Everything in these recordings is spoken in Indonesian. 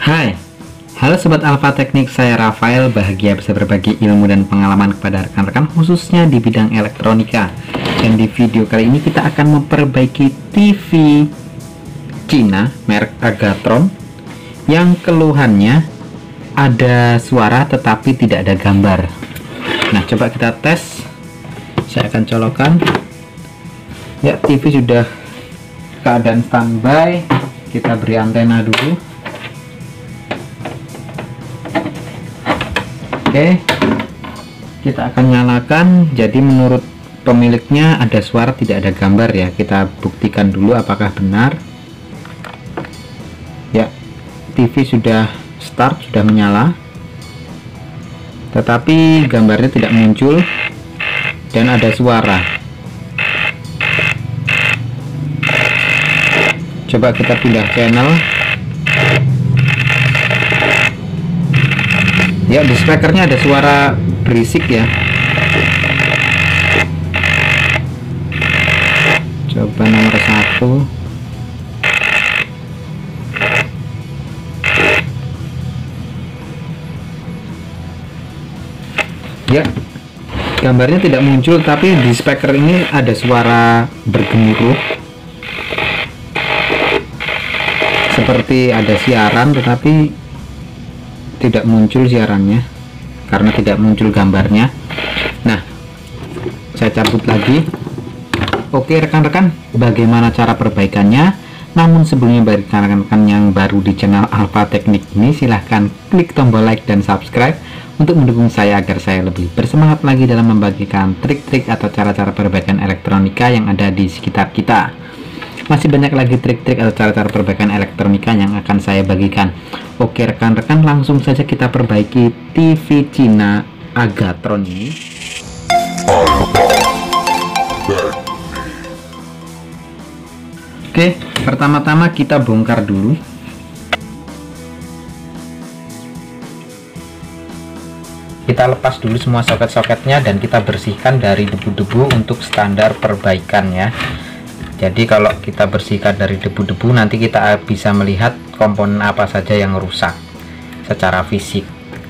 Hai, halo Sobat Alfa Teknik, saya Rafael, bahagia bisa berbagi ilmu dan pengalaman kepada rekan-rekan khususnya di bidang elektronika. Dan di video kali ini kita akan memperbaiki TV Cina merek Agatron yang keluhannya ada suara tetapi tidak ada gambar. Nah, coba kita tes. Saya akan colokkan. Ya, TV sudah keadaan standby. Kita beri antena dulu. Oke, kita akan nyalakan. Jadi menurut pemiliknya ada suara tidak ada gambar ya. Kita buktikan dulu apakah benar. Ya, TV sudah start, sudah menyala, tetapi gambarnya tidak muncul dan ada suara. Coba kita pindah channel. Ya, di speakernya ada suara berisik ya. Coba nomor 1. Ya, gambarnya tidak muncul, tapi di speaker ini ada suara bergemuruh seperti ada siaran, tetapi tidak muncul siarannya karena tidak muncul gambarnya. Nah, saya cabut lagi. Oke rekan-rekan, bagaimana cara perbaikannya? Namun sebelumnya, bagi rekan-rekan yang baru di channel Alfa Teknik ini, silahkan klik tombol like dan subscribe untuk mendukung saya agar saya lebih bersemangat lagi dalam membagikan trik-trik atau cara-cara perbaikan elektronika yang ada di sekitar kita. Masih banyak lagi trik-trik atau cara-cara perbaikan elektronika yang akan saya bagikan. Oke rekan-rekan, langsung saja kita perbaiki TV Cina Agatron ini. Oke, pertama-tama kita bongkar dulu. Kita lepas dulu semua soket-soketnya dan kita bersihkan dari debu-debu untuk standar perbaikan ya. Jadi kalau kita bersihkan dari debu-debu, nanti kita bisa melihat komponen apa saja yang rusak secara fisik.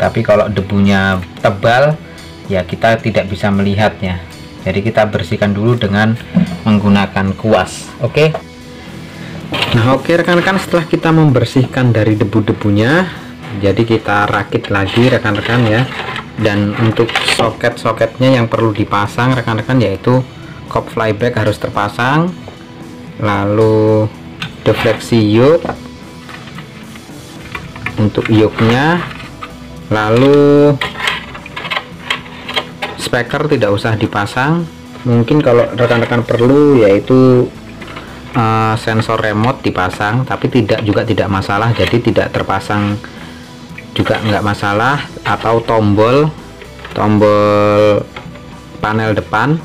Tapi kalau debunya tebal ya kita tidak bisa melihatnya. Jadi kita bersihkan dulu dengan menggunakan kuas. Oke. Nah, oke rekan-rekan, setelah kita membersihkan dari debu-debunya, jadi kita rakit lagi rekan-rekan ya. Dan untuk soket-soketnya yang perlu dipasang rekan-rekan, yaitu kop flyback harus terpasang, lalu defleksi yoke untuk yoke-nya, lalu speaker tidak usah dipasang. Mungkin kalau rekan-rekan perlu, yaitu sensor remote dipasang, tapi tidak masalah, jadi tidak terpasang juga nggak masalah. Atau tombol panel depan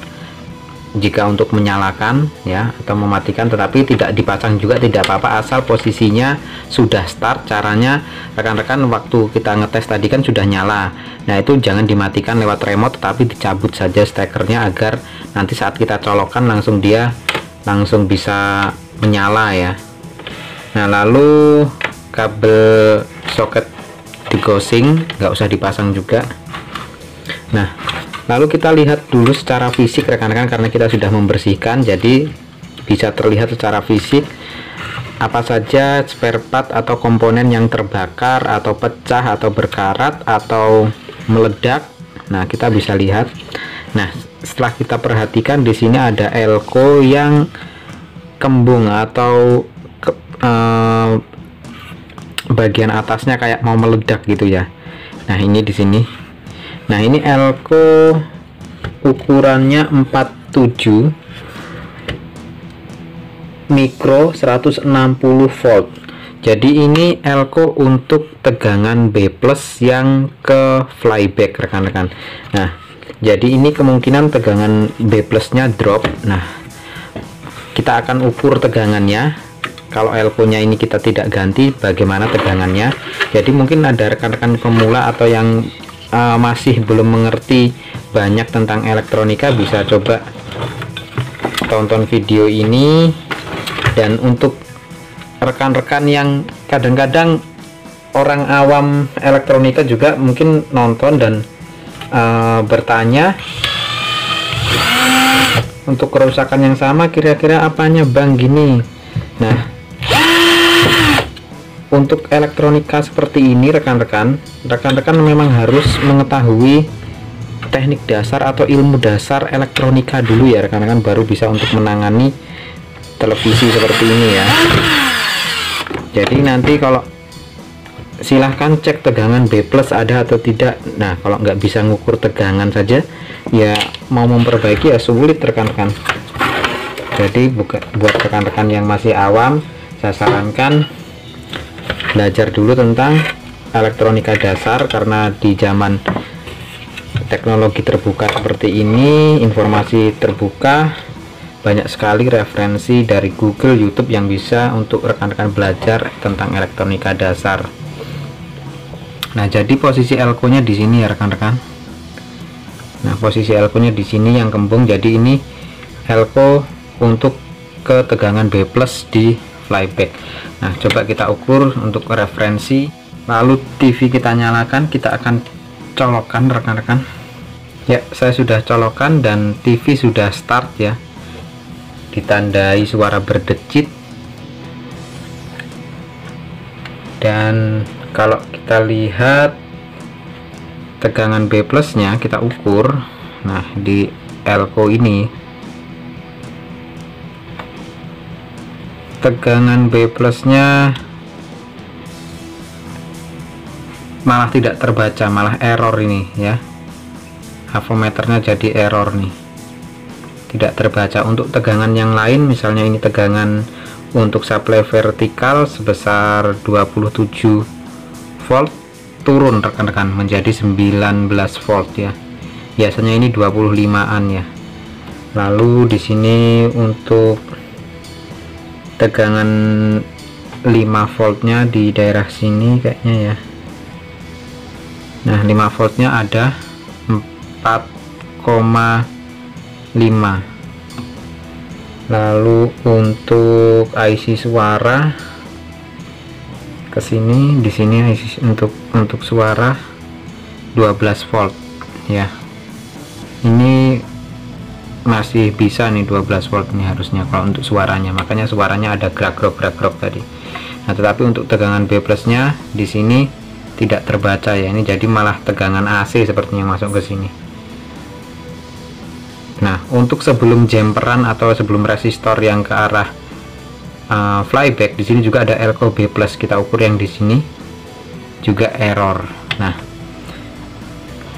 jika untuk menyalakan ya atau mematikan, tetapi tidak dipasang juga tidak apa-apa, asal posisinya sudah start. Caranya rekan-rekan, waktu kita ngetes tadi kan sudah nyala. Nah, itu jangan dimatikan lewat remote, tetapi dicabut saja stekernya agar nanti saat kita colokkan dia langsung bisa menyala ya. Nah, lalu kabel soket digosing, nggak usah dipasang juga. Nah, lalu kita lihat dulu secara fisik rekan-rekan, karena kita sudah membersihkan, jadi bisa terlihat secara fisik apa saja spare part atau komponen yang terbakar atau pecah atau berkarat atau meledak. Nah, kita bisa lihat. Nah, setelah kita perhatikan, di sini ada elko yang kembung atau bagian atasnya kayak mau meledak gitu ya. Nah, ini di sini. Nah, ini elko ukurannya 47 mikro 160 volt. Jadi ini elko untuk tegangan B+ yang ke flyback rekan-rekan. Nah, jadi ini kemungkinan tegangan B+ nya drop. Nah, kita akan ukur tegangannya. Kalau elko nya ini kita tidak ganti, bagaimana tegangannya. Jadi mungkin ada rekan-rekan pemula atau yang masih belum mengerti banyak tentang elektronika, bisa coba tonton video ini. Dan untuk rekan-rekan yang kadang-kadang orang awam elektronika juga mungkin nonton dan bertanya untuk kerusakan yang sama kira-kira apanya bang gini. Nah, untuk elektronika seperti ini rekan-rekan memang harus mengetahui teknik dasar atau ilmu dasar elektronika dulu ya rekan-rekan, baru bisa untuk menangani televisi seperti ini ya. Jadi nanti kalau silahkan cek tegangan B+ ada atau tidak. Nah, kalau nggak bisa ngukur tegangan saja ya mau memperbaiki ya sulit rekan-rekan. Jadi buat rekan-rekan yang masih awam, saya sarankan belajar dulu tentang elektronika dasar, karena di zaman teknologi terbuka seperti ini, informasi terbuka, banyak sekali referensi dari Google, YouTube yang bisa untuk rekan-rekan belajar tentang elektronika dasar. Nah, jadi posisi elko-nya di sini ya rekan-rekan. Nah, posisi elko-nya di sini yang kembung, jadi ini elko untuk ketegangan B+ di flyback. Nah, coba kita ukur untuk referensi. Lalu TV kita nyalakan, kita akan colokkan rekan-rekan. Ya, saya sudah colokkan dan TV sudah start ya, ditandai suara berdecit. Dan kalau kita lihat tegangan B+ nya kita ukur, nah di elko ini tegangan B+ nya malah tidak terbaca, malah error ini ya, avometernya jadi error nih, tidak terbaca. Untuk tegangan yang lain, misalnya ini tegangan untuk supply vertikal sebesar 27 volt, turun rekan-rekan menjadi 19 volt ya, biasanya ini 25an ya. Lalu di sini untuk tegangan 5 voltnya di daerah sini kayaknya ya. Nah, 5 voltnya ada 4,5. Lalu untuk IC suara ke sini, di sini IC untuk suara 12 volt ya. Ini masih bisa nih 12 volt ini harusnya kalau untuk suaranya, makanya suaranya ada gerak-gerak tadi. Nah, tetapi untuk tegangan B+ nya di sini tidak terbaca ya, ini jadi malah tegangan AC sepertinya masuk ke sini. Nah, untuk sebelum jumperan atau sebelum resistor yang ke arah flyback, di sini juga ada elko B+, kita ukur yang di sini juga error. Nah,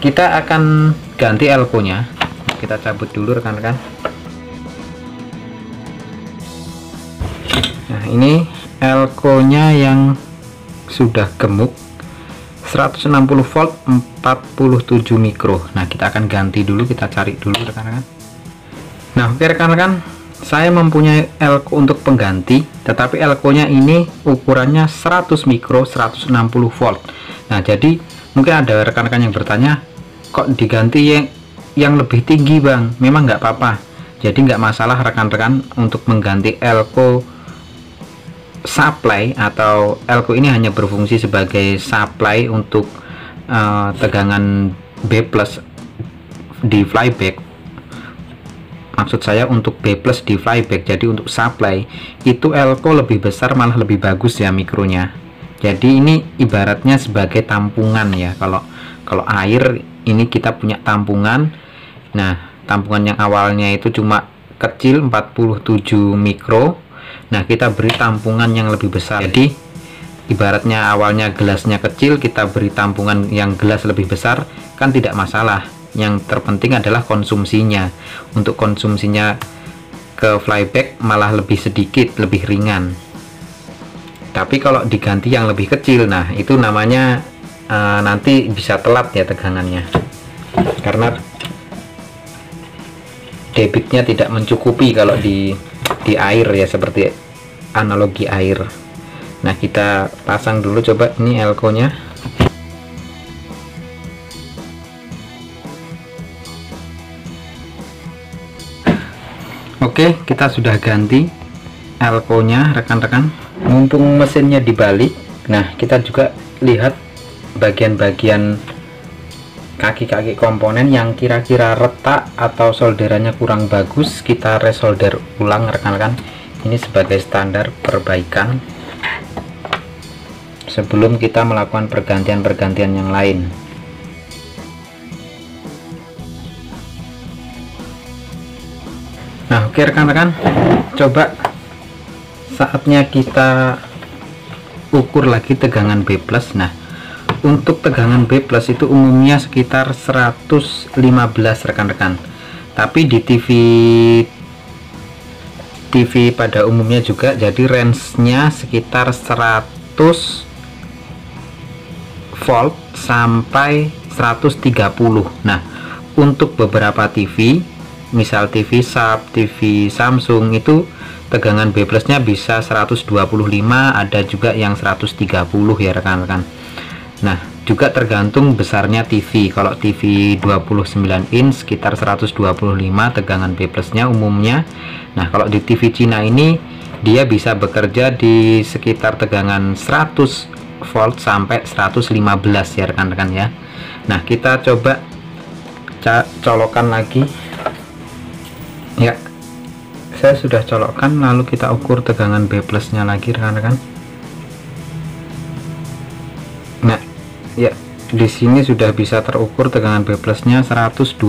kita akan ganti elko nya, kita cabut dulu rekan-rekan. Nah, ini elko nya yang sudah gemuk 160 volt 47 mikro. Nah, kita akan ganti dulu, kita cari dulu rekan-rekan. Nah, oke rekan-rekan, saya mempunyai elko untuk pengganti, tetapi elko nya ini ukurannya 100 mikro 160 volt. Nah, jadi mungkin ada rekan-rekan yang bertanya, kok diganti yang lebih tinggi bang? Memang nggak apa-apa, jadi nggak masalah rekan-rekan untuk mengganti elko supply, atau elko ini hanya berfungsi sebagai supply untuk tegangan B+ di flyback. Maksud saya untuk B+ di flyback, jadi untuk supply itu elko lebih besar, malah lebih bagus ya mikronya. Jadi ini ibaratnya sebagai tampungan ya. Kalau air ini kita punya tampungan. Nah, tampungan yang awalnya itu cuma kecil 47 mikro. Nah, kita beri tampungan yang lebih besar. Jadi ibaratnya awalnya gelasnya kecil, kita beri tampungan yang gelas lebih besar, kan tidak masalah. Yang terpenting adalah konsumsinya. Untuk konsumsinya ke flyback malah lebih sedikit, lebih ringan. Tapi kalau diganti yang lebih kecil, nah itu namanya nanti bisa telat ya tegangannya, karena debitnya tidak mencukupi kalau di air ya, seperti analogi air. Nah, kita pasang dulu coba ini elko nya. Oke, kita sudah ganti elko nya rekan-rekan. Mumpung mesinnya dibalik, nah kita juga lihat bagian-bagian kaki-kaki komponen yang kira-kira retak atau solderannya kurang bagus, kita resolder ulang rekan-rekan. Ini sebagai standar perbaikan sebelum kita melakukan pergantian-pergantian yang lain. Nah, oke rekan-rekan, coba saatnya kita ukur lagi tegangan B+. Nah, untuk tegangan B+ itu umumnya sekitar 115 rekan-rekan. Tapi di TV pada umumnya juga jadi range-nya sekitar 100 volt sampai 130. Nah, untuk beberapa TV, misal TV Sharp, TV Samsung, itu tegangan B+ nya bisa 125, ada juga yang 130 ya rekan-rekan. Nah, juga tergantung besarnya TV. Kalau TV 29 inch sekitar 125 tegangan B+ nya umumnya. Nah, kalau di TV Cina ini dia bisa bekerja di sekitar tegangan 100 volt sampai 115 ya rekan-rekan ya. Nah, kita coba colokkan lagi ya. Saya sudah colokkan, lalu kita ukur tegangan B+ nya lagi rekan-rekan. Nah ya, di sini sudah bisa terukur tegangan B+ nya 125,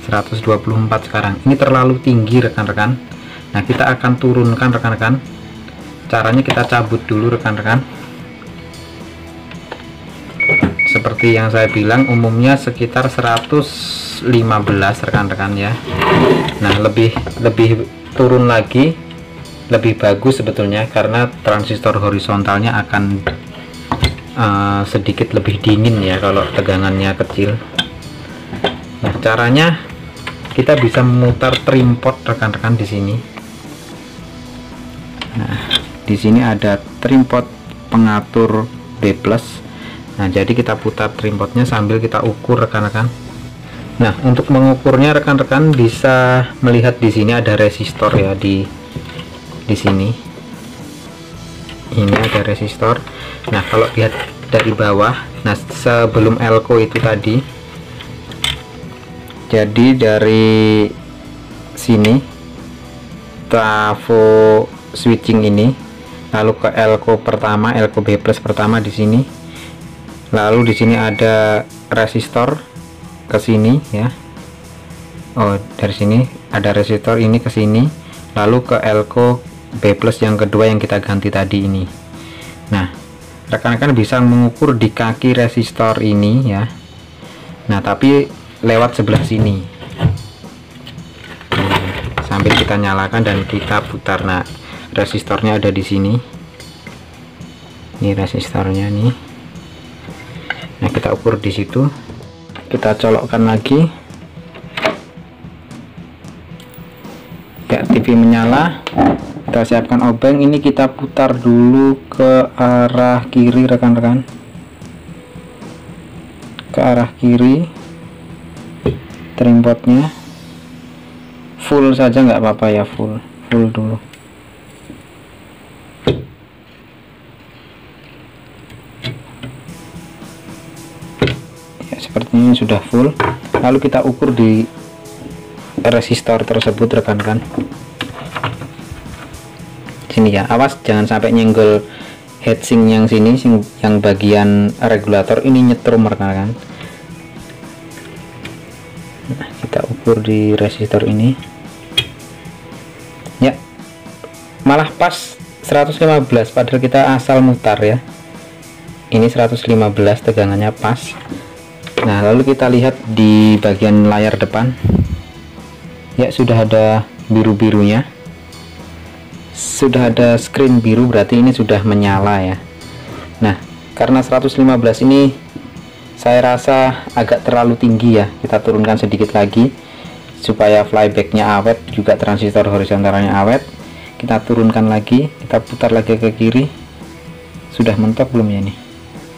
124 sekarang. Ini terlalu tinggi rekan-rekan. Nah, kita akan turunkan rekan-rekan. Caranya kita cabut dulu rekan-rekan. Seperti yang saya bilang, umumnya sekitar 115 rekan-rekan ya. Nah, lebih turun lagi lebih bagus sebetulnya, karena transistor horizontalnya akan sedikit lebih dingin ya kalau tegangannya kecil. Nah, caranya kita bisa memutar trim pot rekan-rekan di sini. Nah, di sini ada trim pot pengatur B+. Nah, jadi kita putar trim potnya sambil kita ukur rekan-rekan. Nah, untuk mengukurnya rekan-rekan bisa melihat di sini ada resistor ya, di sini. Ini ada resistor. Nah, kalau lihat dari bawah, nah sebelum elko itu tadi, jadi dari sini trafo switching ini, lalu ke elko pertama, elko B+ pertama di sini, lalu di sini ada resistor ke sini ya. Oh, dari sini ada resistor ini ke sini, lalu ke elko B+ yang kedua yang kita ganti tadi ini. Nah, rekan-rekan bisa mengukur di kaki resistor ini ya. Nah, tapi lewat sebelah sini. Sambil kita nyalakan dan kita putar. Nah, resistornya ada di sini. Ini resistornya nih. Nah, kita ukur di situ. Kita colokkan lagi. Ya, TV menyala. Kita siapkan obeng. Ini kita putar dulu ke arah kiri rekan-rekan, ke arah kiri. Trim potnya full saja nggak apa-apa ya, full dulu. Ya, sepertinya sudah full. Lalu kita ukur di resistor tersebut rekan-rekan. Sini ya, awas jangan sampai nyenggol heatsink yang sini, yang bagian regulator ini nyetrum rekan-rekan. Nah, kita ukur di resistor ini ya, malah pas 115, padahal kita asal mutar ya. Ini 115 tegangannya pas. Nah, lalu kita lihat di bagian layar depan ya, sudah ada biru-birunya, sudah ada screen biru, berarti ini sudah menyala ya. Nah, karena 115 ini saya rasa agak terlalu tinggi ya, kita turunkan sedikit lagi supaya flybacknya awet, juga transistor horizontalnya awet. Kita turunkan lagi, kita putar lagi ke kiri. Sudah mentok belum ya ini?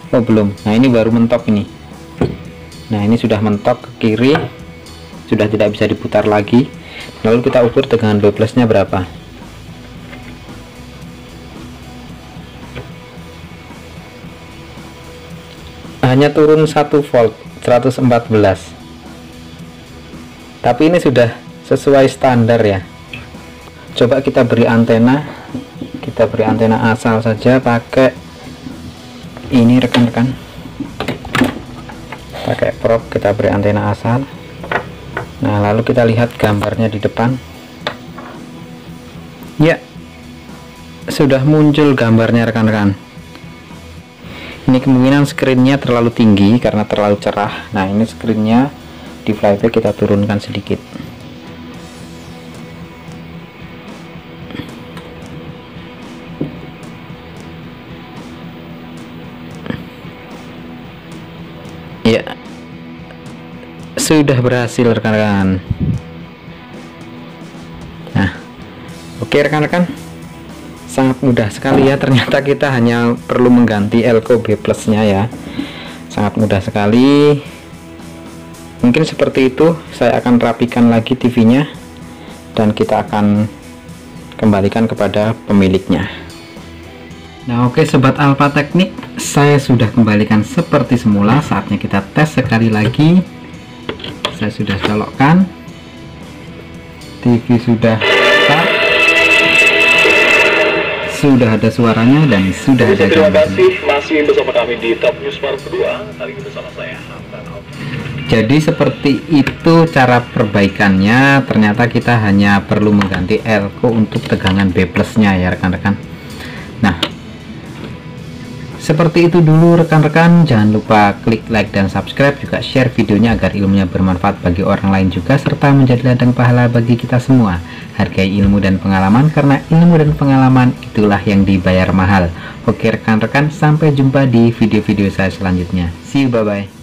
Oh, belum. Nah, ini baru mentok ini. Nah, ini sudah mentok ke kiri, sudah tidak bisa diputar lagi. Lalu kita ukur tegangan B+ nya berapa. hanya turun 1 volt 114, tapi ini sudah sesuai standar ya. Coba kita beri antena asal saja pakai ini rekan-rekan, pakai prop kita beri antena asal. Nah, lalu kita lihat gambarnya di depan ya, sudah muncul gambarnya rekan-rekan. Ini kemungkinan screennya terlalu tinggi karena terlalu cerah. Nah, ini screennya di flyback kita turunkan sedikit. Ya, sudah berhasil rekan-rekan. Nah, oke rekan-rekan, sangat mudah sekali ya. Ternyata kita hanya perlu mengganti elko B plusnya ya, sangat mudah sekali. Mungkin seperti itu. Saya akan rapikan lagi TV-nya dan kita akan kembalikan kepada pemiliknya. Nah, oke sobat Alfa Teknik, saya sudah kembalikan seperti semula. Saatnya kita tes sekali lagi. Saya sudah colokkan, TV sudah start, sudah ada suaranya dan sudah ada gambarnya. Terima kasih masih bersama kami di Top News Baru kedua, kali ini bersama saya. Jadi seperti itu cara perbaikannya. Ternyata kita hanya perlu mengganti elko untuk tegangan B plusnya ya rekan-rekan. Nah, seperti itu dulu rekan-rekan. Jangan lupa klik like dan subscribe, juga share videonya agar ilmunya bermanfaat bagi orang lain juga, serta menjadi ladang pahala bagi kita semua. Hargai ilmu dan pengalaman, karena ilmu dan pengalaman itulah yang dibayar mahal. Oke rekan-rekan, sampai jumpa di video-video saya selanjutnya. See you, bye-bye.